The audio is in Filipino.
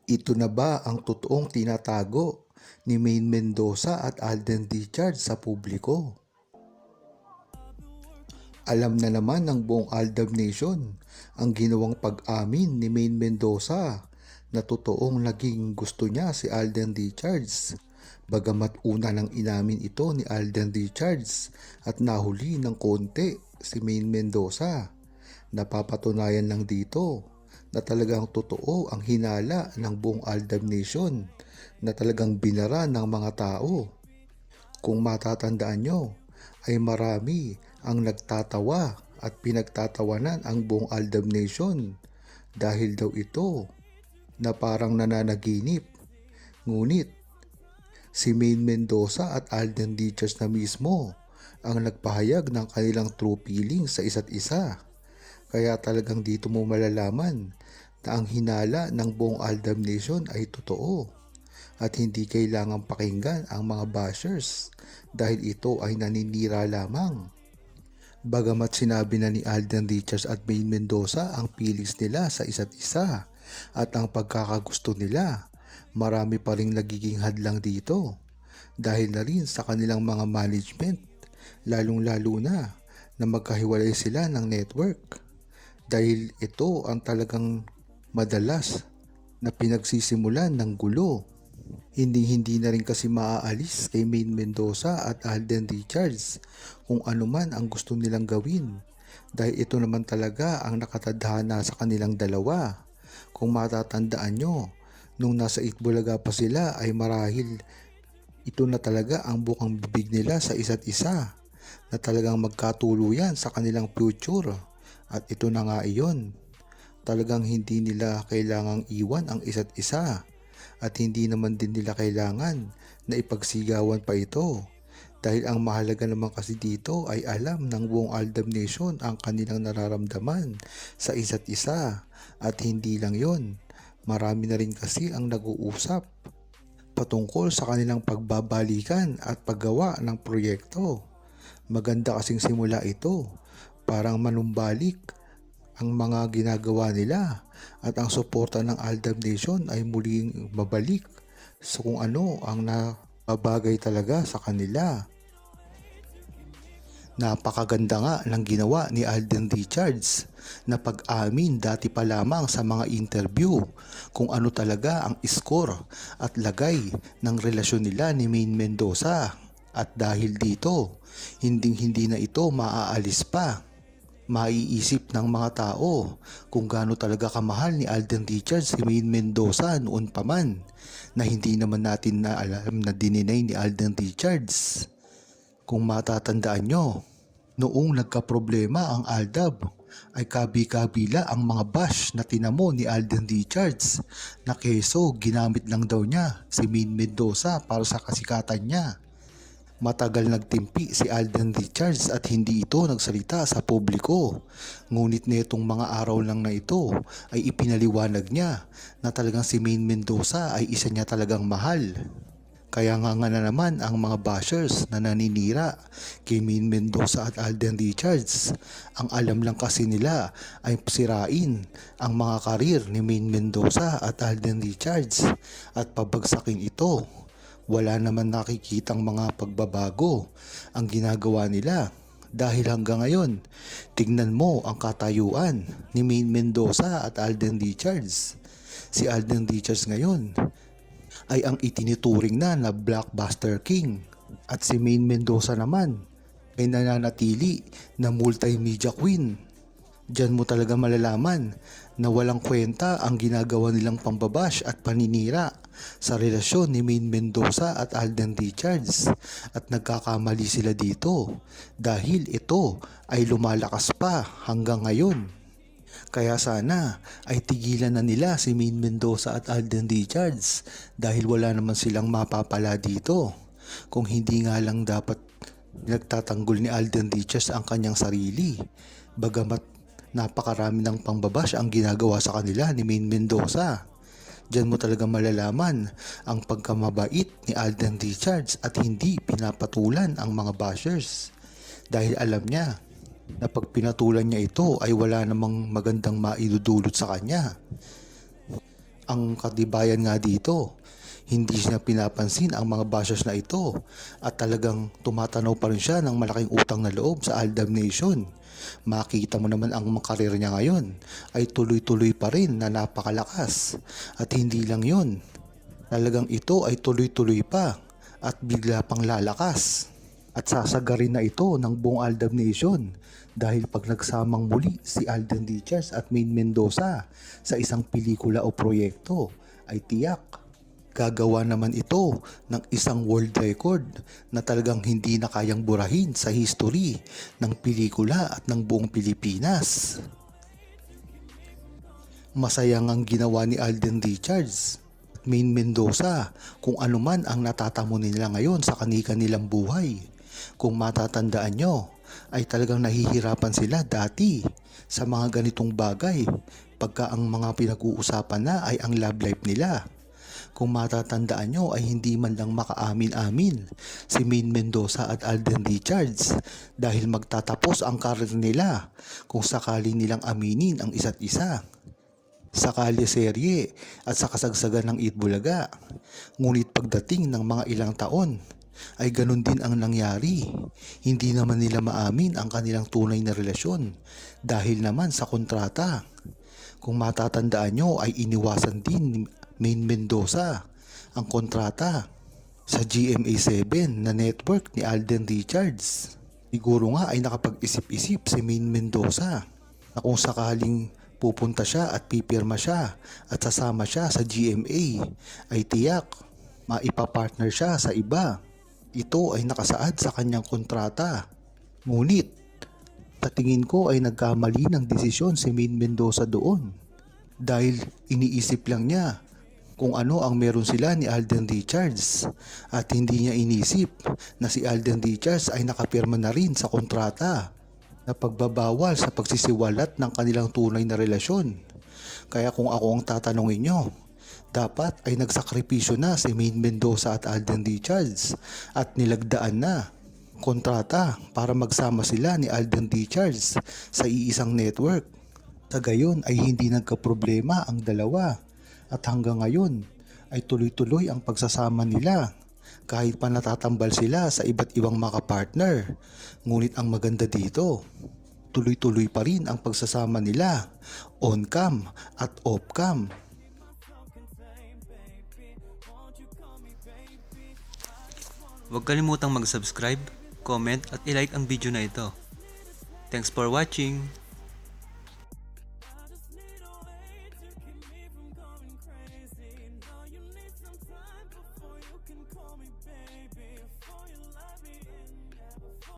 Ito na ba ang totoong tinatago ni Maine Mendoza at Alden Richards sa publiko? Alam na naman ng buong Aldab Nation ang ginawang pag-amin ni Maine Mendoza na totoong naging gusto niya si Alden Richards. Bagamat una nang inamin ito ni Alden Richards at nahuli ng konti si Maine Mendoza. Napapatunayan lang dito na talagang totoo ang hinala ng buong Aldab Nation na talagang binara ng mga tao. Kung matatandaan nyo, ay marami ang nagtatawa at pinagtatawanan ang buong Aldab Nation dahil daw ito na parang nananaginip. Ngunit si Maine Mendoza at Alden Richards na mismo ang nagpahayag ng kanilang true feelings sa isa't isa. Kaya talagang dito mo malalaman na ang hinala ng buong Aldab Nation ay totoo at hindi kailangang pakinggan ang mga bashers dahil ito ay naninira lamang. Bagamat sinabi na ni Alden Richards at Maine Mendoza ang feelings nila sa isa't isa at ang pagkakagusto nila, marami pa ring nagiging hadlang dito dahil na rin sa kanilang mga management, lalong-lalo na magkahiwalay sila ng network. Dahil ito ang talagang madalas na pinagsisimulan ng gulo. Hindi na rin kasi maaalis kay Maine Mendoza at Alden Richards kung ano man ang gusto nilang gawin. Dahil ito naman talaga ang nakatadhana sa kanilang dalawa. Kung matatandaan nyo, nung nasa Itbulaga pa sila ay marahil ito na talaga ang bukang bibig nila sa isa't isa na talagang magkatuluyan sa kanilang future. At ito na nga iyon. Talagang hindi nila kailangang iwan ang isa't isa. At hindi naman din nila kailangan na ipagsigawan pa ito. Dahil ang mahalaga naman kasi dito ay alam ng buong Aldab Nation ang kanilang nararamdaman sa isa't isa. At hindi lang yon, marami na rin kasi ang nag-uusap patungkol sa kanilang pagbabalikan at paggawa ng proyekto. Maganda kasing simula ito, parang manumbalik ang mga ginagawa nila at ang suporta ng Aldab Nation ay muling mabalik sa kung ano ang nababagay talaga sa kanila. Napakaganda nga ng ginawa ni Alden Richards na pag-amin dati pa lamang sa mga interview kung ano talaga ang score at lagay ng relasyon nila ni Maine Mendoza. At dahil dito, hindi na ito maaalis pa. Maiisip ng mga tao kung gaano talaga kamahal ni Alden Richards si Maine Mendoza noon pa man na hindi naman natin na alam na dininay ni Alden Richards. Kung matatandaan nyo, noong nagkaproblema ang Aldab ay kabi-kabila ang mga bash na tinamo ni Alden Richards na keso ginamit lang daw niya si Maine Mendoza para sa kasikatan niya. Matagal nagtimpi si Alden Richards at hindi ito nagsalita sa publiko. Ngunit netong mga araw lang na ito ay ipinaliwanag niya na talagang si Maine Mendoza ay isa niya talagang mahal. Kaya nga na naman ang mga bashers na naninira kay Maine Mendoza at Alden Richards. Ang alam lang kasi nila ay sirain ang mga karir ni Maine Mendoza at Alden Richards at pabagsakin ito. Wala naman nakikitang mga pagbabago ang ginagawa nila dahil hanggang ngayon, tignan mo ang katayuan ni Maine Mendoza at Alden Richards. Si Alden Richards ngayon ay ang itinituring na blockbuster king at si Maine Mendoza naman ay nananatili na multimedia queen. Diyan mo talaga malalaman na walang kwenta ang ginagawa nilang pambabash at paninira sa relasyon ni Maine Mendoza at Alden Richards at nagkakamali sila dito dahil ito ay lumalakas pa hanggang ngayon. Kaya sana ay tigilan na nila si Maine Mendoza at Alden Richards dahil wala naman silang mapapala dito. Kung hindi nga lang dapat nagtatanggol ni Alden Richards ang kanyang sarili. Bagamat napakarami ng pangbabash ang ginagawa sa kanila ni Maine Mendoza. Diyan mo talaga malalaman ang pagkamabait ni Alden Richards at hindi pinapatulan ang mga bashers. Dahil alam niya na pag pinatulan niya ito ay wala namang magandang maidudulot sa kanya. Ang katibayan nga dito, hindi niya pinapansin ang mga bashers na ito at talagang tumatanaw pa rin siya ng malaking utang na loob sa Aldab Nation. Makita mo naman ang mga karir niya ngayon ay tuloy-tuloy pa rin na napakalakas. At hindi lang yun, talagang ito ay tuloy-tuloy pa at bigla pang lalakas. At sasagarin na ito ng buong Aldab Nation dahil pag nagsamang muli si Alden Richards at Maine Mendoza sa isang pelikula o proyekto ay tiyak gagawa naman ito ng isang world record na talagang hindi na kayang burahin sa history ng pelikula at ng buong Pilipinas. Masayang ang ginawa ni Alden Richards at Maine Mendoza kung ano man ang natatamo nila ngayon sa kani-kanilang buhay. Kung matatandaan nyo, ay talagang nahihirapan sila dati sa mga ganitong bagay pagka ang mga pinag-uusapan na ay ang love life nila. Kung matatandaan nyo ay hindi man lang makaamin-amin si Maine Mendoza at Alden Richards dahil magtatapos ang karir nila kung sakali nilang aminin ang isa't isa sa kalye-serye at sa kasagsagan ng Itbulaga. Ngunit pagdating ng mga ilang taon ay ganun din ang nangyari. Hindi naman nila maamin ang kanilang tunay na relasyon dahil naman sa kontrata. Kung matatandaan nyo ay iniwasan din ni Maine Mendoza ang kontrata sa GMA7 na network ni Alden Richards. Siguro nga ay nakapag-isip-isip si Maine Mendoza na kung sakaling pupunta siya at pipirma siya at sasama siya sa GMA ay tiyak maipapartner siya sa iba. Ito ay nakasaad sa kanyang kontrata. Ngunit sa tingin ko ay nagkamali ng desisyon si Maine Mendoza doon dahil iniisip lang niya kung ano ang meron sila ni Alden Richards at hindi niya inisip na si Alden Richards ay nakapirma na rin sa kontrata na pagbabawal sa pagsisiwalat ng kanilang tunay na relasyon. Kaya kung ako ang tatanungin nyo, dapat ay nagsakripisyo na si Maine Mendoza at Alden Richards at nilagdaan na kontrata para magsama sila ni Alden Richards sa iisang network. Sa gayon ay hindi nagkaproblema ang dalawa at hanggang ngayon ay tuloy-tuloy ang pagsasama nila kahit pa natatambal sila sa iba't ibang mga partner. Ngunit ang maganda dito, tuloy-tuloy pa rin ang pagsasama nila on-cam at off-cam. Huwag kalimutang mag-subscribe, comment at i-like ang video na ito. Thanks for watching!